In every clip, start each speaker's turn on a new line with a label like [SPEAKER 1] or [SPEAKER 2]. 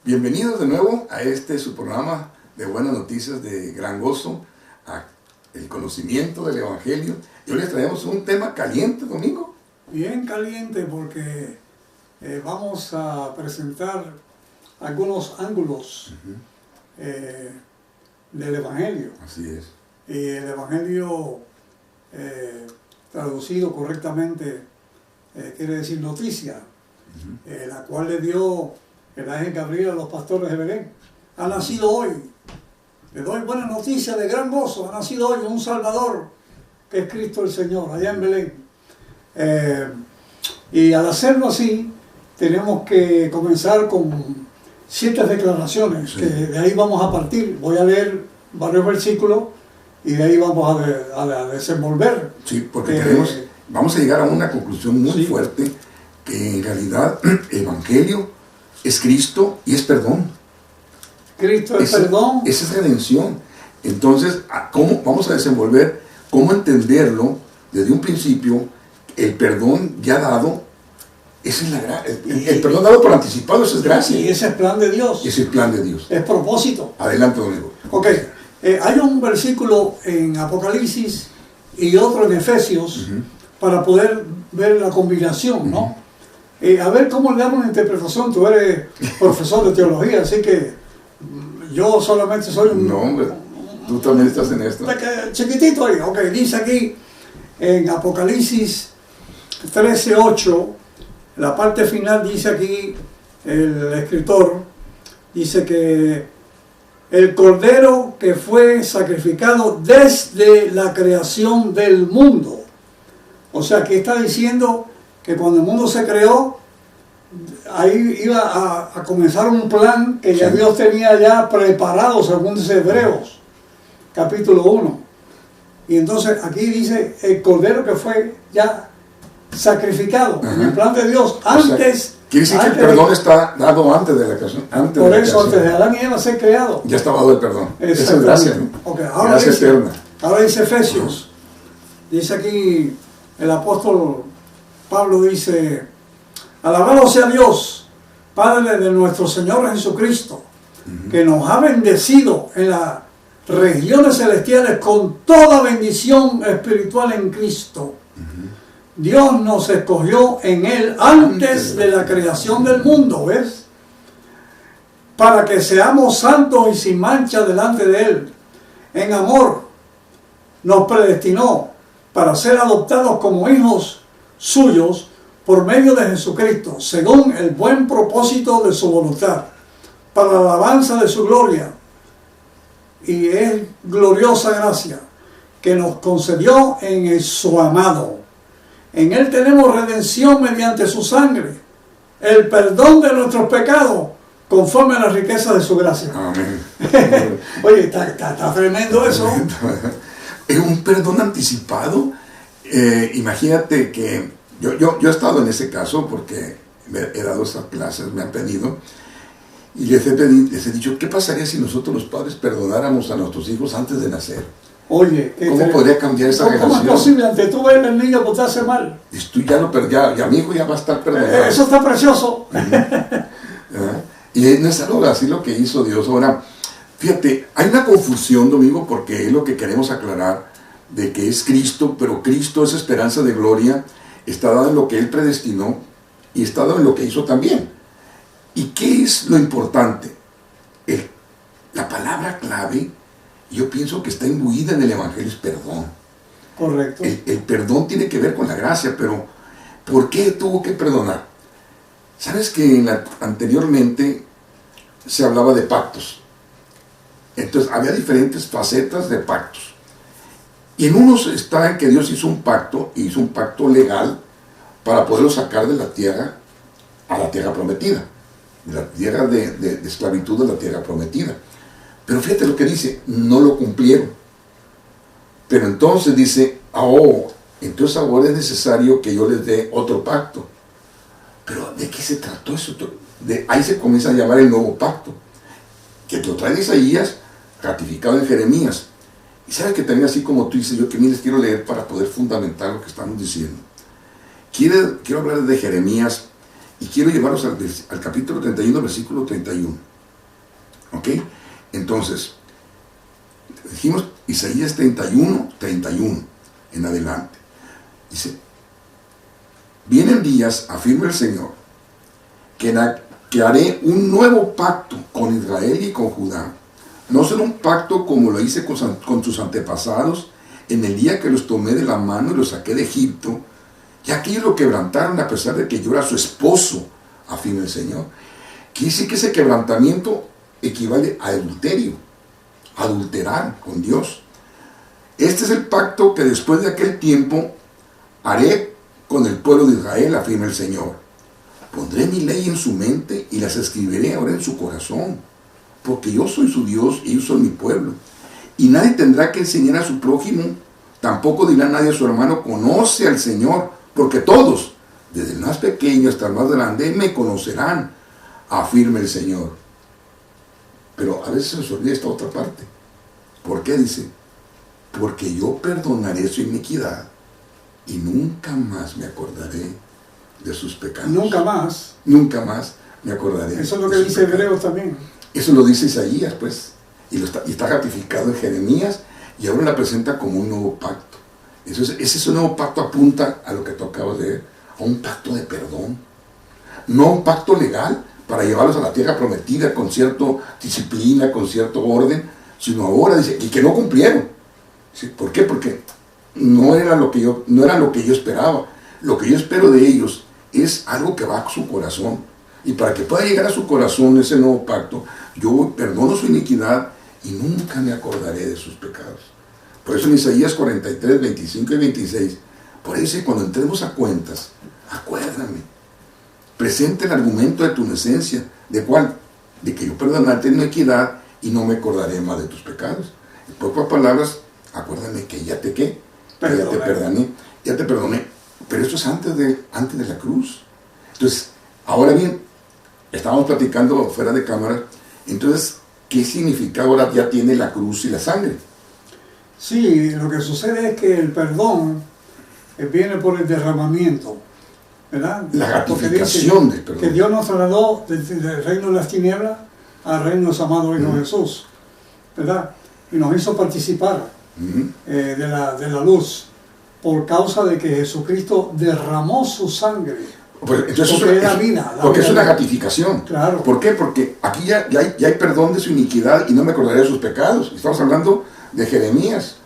[SPEAKER 1] Bienvenidos de nuevo a su programa de buenas noticias de gran gozo, a el conocimiento del Evangelio. Y hoy les traemos un tema caliente, Domingo.
[SPEAKER 2] Bien caliente porque vamos a presentar algunos ángulos del Evangelio.
[SPEAKER 1] Así es.
[SPEAKER 2] Y el Evangelio traducido correctamente quiere decir noticia, la cual le dio el ángel Gabriel a los pastores de Belén. Ha nacido hoy, le doy buena noticia de gran gozo, ha nacido hoy un Salvador, que es Cristo el Señor, allá en Belén. Y al hacerlo así, tenemos que comenzar con ciertas declaraciones, que de ahí vamos a partir. Voy a leer varios versículos y de ahí vamos a desenvolver.
[SPEAKER 1] Sí, porque vamos a llegar a una conclusión muy fuerte, que en realidad el Evangelio es Cristo y es perdón.
[SPEAKER 2] Cristo es perdón.
[SPEAKER 1] Esa es redención. Entonces, ¿cómo vamos a desenvolver? ¿Cómo entenderlo desde un principio? El perdón ya dado, esa es la gracia. El perdón dado por anticipado, eso es gracia.
[SPEAKER 2] Y ese es el plan de Dios.
[SPEAKER 1] Es el plan de Dios.
[SPEAKER 2] Es propósito.
[SPEAKER 1] Adelante, Domingo.
[SPEAKER 2] Ok, hay un versículo en Apocalipsis y otro en Efesios para poder ver la combinación, ¿no? A ver cómo le damos una interpretación. Tú eres profesor de teología, así que yo solamente soy un...
[SPEAKER 1] No, hombre, tú también estás en esto.
[SPEAKER 2] Chiquitito ahí. Ok, dice aquí en Apocalipsis 13:8, la parte final dice aquí, el escritor dice que el cordero que fue sacrificado desde la creación del mundo. O sea, que está diciendo que cuando el mundo se creó, ahí iba a comenzar un plan que ya Dios tenía ya preparado, según dice Hebreos, capítulo 1. Y entonces aquí dice el cordero que fue ya sacrificado en el plan de Dios antes.
[SPEAKER 1] Quiere decir que el perdón está dado antes de la creación.
[SPEAKER 2] Por eso, antes de Adán y Eva ser creado.
[SPEAKER 1] Ya estaba dado el perdón. Esa es gracia, ¿no?
[SPEAKER 2] Okay,
[SPEAKER 1] Gracia eterna.
[SPEAKER 2] Ahora dice Efesios. Dice aquí el apóstol Pablo, dice: alabado sea Dios, Padre de nuestro Señor Jesucristo, que nos ha bendecido en las regiones celestiales con toda bendición espiritual en Cristo. Dios nos escogió en Él antes de la creación del mundo, ¿ves? Para que seamos santos y sin mancha delante de Él. En amor nos predestinó para ser adoptados como hijos suyos por medio de Jesucristo, según el buen propósito de su voluntad, para la alabanza de su gloria. Y es gloriosa gracia que nos concedió en su amado. En Él tenemos redención mediante su sangre, el perdón de nuestros pecados, conforme a la riqueza de su gracia.
[SPEAKER 1] Amén.
[SPEAKER 2] Oye, está tremendo eso.
[SPEAKER 1] Es un perdón anticipado. Imagínate que yo he estado en ese caso porque he dado esas clases, me han pedido, y les he dicho, ¿qué pasaría si nosotros los padres perdonáramos a nuestros hijos antes de nacer?
[SPEAKER 2] Oye,
[SPEAKER 1] ¿cómo podría cambiar esa relación?
[SPEAKER 2] ¿Cómo es posible ante tú ver al niño portarse mal?
[SPEAKER 1] Y tú ya lo perdiste, ya mi hijo ya va a estar perdonado.
[SPEAKER 2] Eso está precioso.
[SPEAKER 1] Y no es algo así lo que hizo Dios. Ahora, fíjate, hay una confusión, Domingo, porque es lo que queremos aclarar, de que es Cristo, pero Cristo es esperanza de gloria, está dado en lo que Él predestinó y está dado en lo que hizo también. ¿Y qué es lo importante? La palabra clave, yo pienso que está imbuida en el Evangelio, es perdón.
[SPEAKER 2] Correcto.
[SPEAKER 1] El perdón tiene que ver con la gracia, pero ¿por qué tuvo que perdonar? ¿Sabes que anteriormente se hablaba de pactos? Entonces había diferentes facetas de pactos. Y en unos está en que Dios hizo un pacto legal para poderlo sacar de la tierra a la tierra prometida, de la tierra de esclavitud a la tierra prometida. Pero fíjate lo que dice, no lo cumplieron. Pero entonces dice, entonces ahora es necesario que yo les dé otro pacto. Pero ¿de qué se trató eso? Ahí se comienza a llamar el nuevo pacto, que lo trae Isaías, ratificado en Jeremías. Y sabes que también, así como tú dices, yo que les quiero leer para poder fundamentar lo que estamos diciendo. Quiero hablar de Jeremías y quiero llevarlos al capítulo 31, versículo 31. ¿Ok? Entonces, dijimos Isaías 31 en adelante. Dice, vienen días, afirma el Señor, que haré un nuevo pacto con Israel y con Judá. No será un pacto como lo hice con sus antepasados en el día que los tomé de la mano y los saqué de Egipto, ya que ellos lo quebrantaron a pesar de que yo era su esposo, afirma el Señor. Quiere decir que ese quebrantamiento equivale a adulterio, adulterar con Dios. Este es el pacto que después de aquel tiempo haré con el pueblo de Israel, afirma el Señor. Pondré mi ley en su mente y las escribiré ahora en su corazón, porque yo soy su Dios y ellos son mi pueblo. Y nadie tendrá que enseñar a su prójimo, tampoco dirá nadie a su hermano, conoce al Señor, porque todos, desde el más pequeño hasta el más grande, me conocerán, afirma el Señor. Pero a veces se nos olvida esta otra parte. ¿Por qué? Dice, porque yo perdonaré su iniquidad y nunca más me acordaré de sus pecados.
[SPEAKER 2] Nunca más.
[SPEAKER 1] Nunca más me acordaré.
[SPEAKER 2] Eso es lo que dice Hebreos también.
[SPEAKER 1] Eso lo dice Isaías, pues. Y está ratificado en Jeremías y ahora la presenta como un nuevo pacto. Ese nuevo pacto apunta a lo que tú acabas de ver, a un pacto de perdón. No un pacto legal para llevarlos a la tierra prometida con cierta disciplina, con cierto orden, sino ahora dice, y que no cumplieron. ¿Sí? ¿Por qué? Porque no era lo que yo esperaba. Lo que yo espero de ellos es algo que va a su corazón. Y para que pueda llegar a su corazón ese nuevo pacto, yo perdono su iniquidad y nunca me acordaré de sus pecados. Por eso en Isaías 43, 25 y 26, por eso dice, cuando entremos a cuentas, acuérdame, presente el argumento de tu inocencia. ¿De cuál? De que yo perdonarte en iniquidad y no me acordaré más de tus pecados. En pocas palabras, acuérdame que ya te ya te perdoné. Pero esto es antes de la cruz. Entonces, ahora bien, estábamos platicando fuera de cámara, entonces, ¿qué significado ahora ya tiene la cruz y la sangre?
[SPEAKER 2] Sí, lo que sucede es que el perdón viene por el derramamiento, ¿verdad?
[SPEAKER 1] La ratificación del perdón.
[SPEAKER 2] Que Dios nos trasladó del reino de las tinieblas al reino de su amado Hijo Jesús, ¿verdad? Y nos hizo participar de la luz por causa de que Jesucristo derramó su sangre.
[SPEAKER 1] Pues, entonces porque es una ratificación.
[SPEAKER 2] Claro.
[SPEAKER 1] ¿Por qué? Porque aquí ya hay perdón de su iniquidad y no me acordaré de sus pecados. Estamos hablando de Jeremías,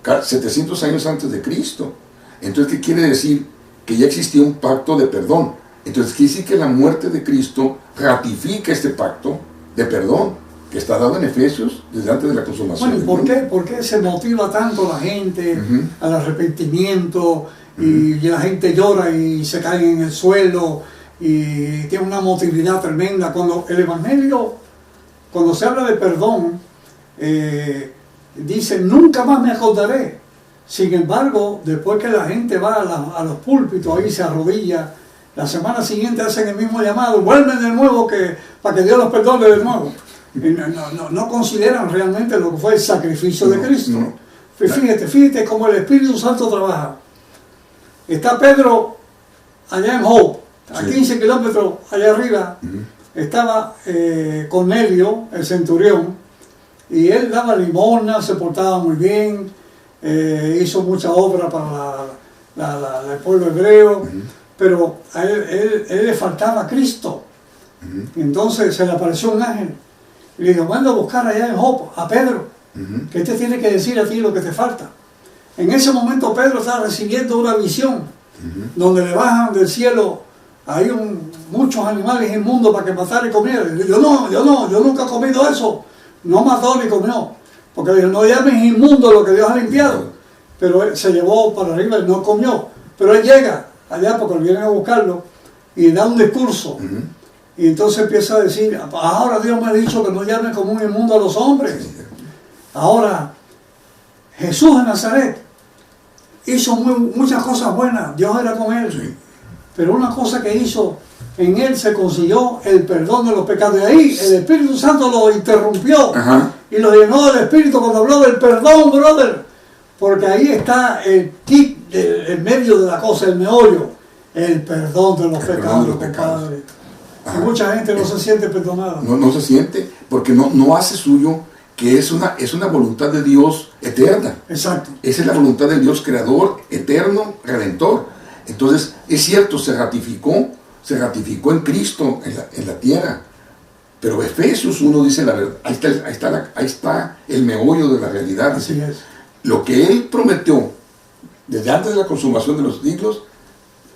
[SPEAKER 1] 700 años antes de Cristo. Entonces, ¿qué quiere decir? Que ya existía un pacto de perdón. Entonces, quiere decir que la muerte de Cristo ratifica este pacto de perdón que está dado en Efesios desde antes de la consumación.
[SPEAKER 2] Bueno, ¿y por qué se motiva tanto la gente al arrepentimiento? Y la gente llora y se cae en el suelo y tiene una motividad tremenda. Cuando el Evangelio, cuando se habla de perdón, dice, nunca más me acordaré. Sin embargo, después que la gente va a los púlpitos, ahí se arrodilla, la semana siguiente hacen el mismo llamado, vuelven de nuevo para que Dios los perdone de nuevo. No consideran realmente lo que fue el sacrificio de Cristo. Fíjate cómo el Espíritu Santo trabaja. Está Pedro allá en Hope, a 15 kilómetros allá arriba. Estaba Cornelio, el centurión, y él daba limosna, se portaba muy bien, hizo mucha obra para el pueblo hebreo, pero a él le faltaba Cristo. Y entonces se le apareció un ángel y le dijo, manda a buscar allá en Hope a Pedro, que te tiene que decir a ti lo que te falta. En ese momento Pedro estaba recibiendo una visión donde le bajan del cielo hay muchos animales inmundos para que matara y comiera. Yo nunca he comido eso. No mató ni comió. Porque dijo, no llames inmundo lo que Dios ha limpiado. Pero él se llevó para arriba y no comió. Pero él llega allá porque vienen a buscarlo y da un discurso. Y entonces empieza a decir, ahora Dios me ha dicho que no llame como un inmundo a los hombres. Ahora, Jesús de Nazaret hizo muchas cosas buenas, Dios era con él, pero una cosa que hizo, en él se consiguió el perdón de los pecados, y ahí el Espíritu Santo lo interrumpió y lo llenó del Espíritu cuando habló del perdón, brother, porque ahí está el kit, el medio de la cosa, el meollo, el perdón de los pecados, compadre. Y mucha gente no se siente perdonada.
[SPEAKER 1] No se siente, porque no hace suyo que es una voluntad de Dios eterna.
[SPEAKER 2] Exacto.
[SPEAKER 1] Esa es la voluntad de Dios creador, eterno, redentor. Entonces, es cierto, se ratificó en Cristo, en la tierra. Pero Efesios 1 dice la verdad, ahí está el meollo de la realidad.
[SPEAKER 2] Así es.
[SPEAKER 1] Lo que Él prometió desde antes de la consumación de los siglos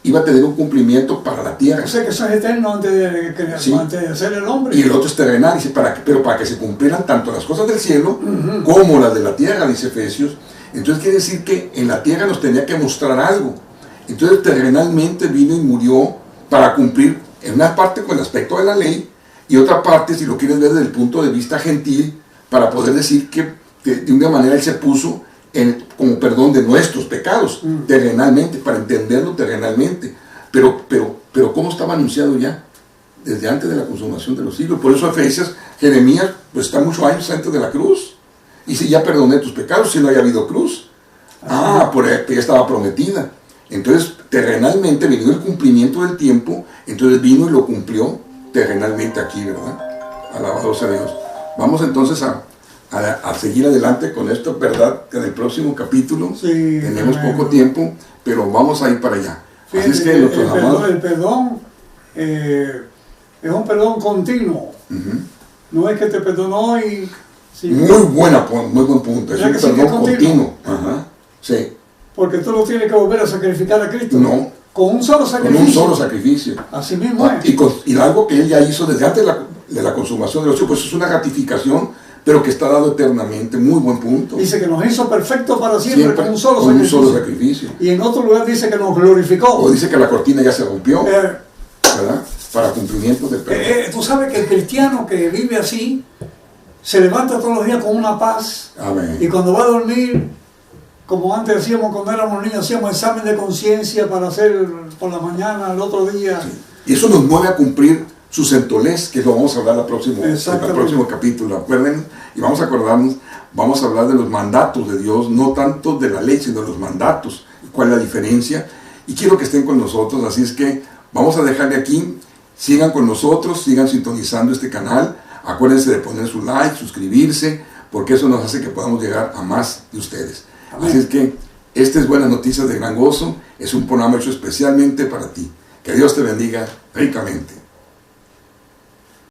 [SPEAKER 1] iba a tener un cumplimiento para la tierra.
[SPEAKER 2] O sea que eso es eterno antes de hacer el hombre.
[SPEAKER 1] Y el otro es terrenal, dice, pero para que se cumplieran tanto las cosas del cielo como las de la tierra, dice Efesios. Entonces quiere decir que en la tierra nos tenía que mostrar algo. Entonces terrenalmente vino y murió para cumplir en una parte con el aspecto de la ley y otra parte, si lo quieres ver desde el punto de vista gentil, para poder decir que de una manera Él se puso como perdón de nuestros pecados, terrenalmente, para entenderlo terrenalmente. Pero ¿cómo estaba anunciado ya? Desde antes de la consumación de los siglos. Por eso Efesios, Jeremías, pues está muchos años antes de la cruz. Y si ya perdoné tus pecados, si no haya habido cruz. Porque ya estaba prometida. Entonces, terrenalmente vino el cumplimiento del tiempo, entonces vino y lo cumplió terrenalmente aquí, ¿verdad? Alabado sea Dios. Vamos entonces a seguir adelante con esto, ¿verdad? En el próximo capítulo tenemos poco tiempo, pero vamos a ir para allá. Así es que
[SPEAKER 2] el perdón es un perdón continuo. No es que te perdonó y...
[SPEAKER 1] muy buen punto. Es un perdón continuo. Sí.
[SPEAKER 2] Porque tú no tienes que volver a sacrificar a Cristo.
[SPEAKER 1] No.
[SPEAKER 2] Con un solo sacrificio.
[SPEAKER 1] Con un solo sacrificio.
[SPEAKER 2] Así mismo es.
[SPEAKER 1] Y algo que Él ya hizo desde antes de la consumación de los siglos, pues es una ratificación, pero que está dado eternamente. Muy buen punto.
[SPEAKER 2] Dice que nos hizo perfectos para siempre con un solo sacrificio. Y en otro lugar dice que nos glorificó.
[SPEAKER 1] O dice que la cortina ya se rompió, ¿verdad? Para cumplimiento del perdón.
[SPEAKER 2] Tú sabes que el cristiano que vive así se levanta todos los días con una paz.
[SPEAKER 1] Amén.
[SPEAKER 2] Y cuando va a dormir, como antes hacíamos cuando éramos niños, hacíamos examen de conciencia para hacer por la mañana, el otro día.
[SPEAKER 1] Sí. Y eso nos mueve a cumplir su centolés, que lo vamos a hablar en el próximo capítulo, acuérdense, y vamos a acordarnos, vamos a hablar de los mandatos de Dios, no tanto de la ley, sino de los mandatos, cuál es la diferencia, y quiero que estén con nosotros, así es que vamos a dejarle aquí, sigan con nosotros, sigan sintonizando este canal, acuérdense de poner su like, suscribirse, porque eso nos hace que podamos llegar a más de ustedes. Amén. Así es que, esta es Buenas Noticias de Gran Gozo, es un programa hecho especialmente para ti. Que Dios te bendiga ricamente.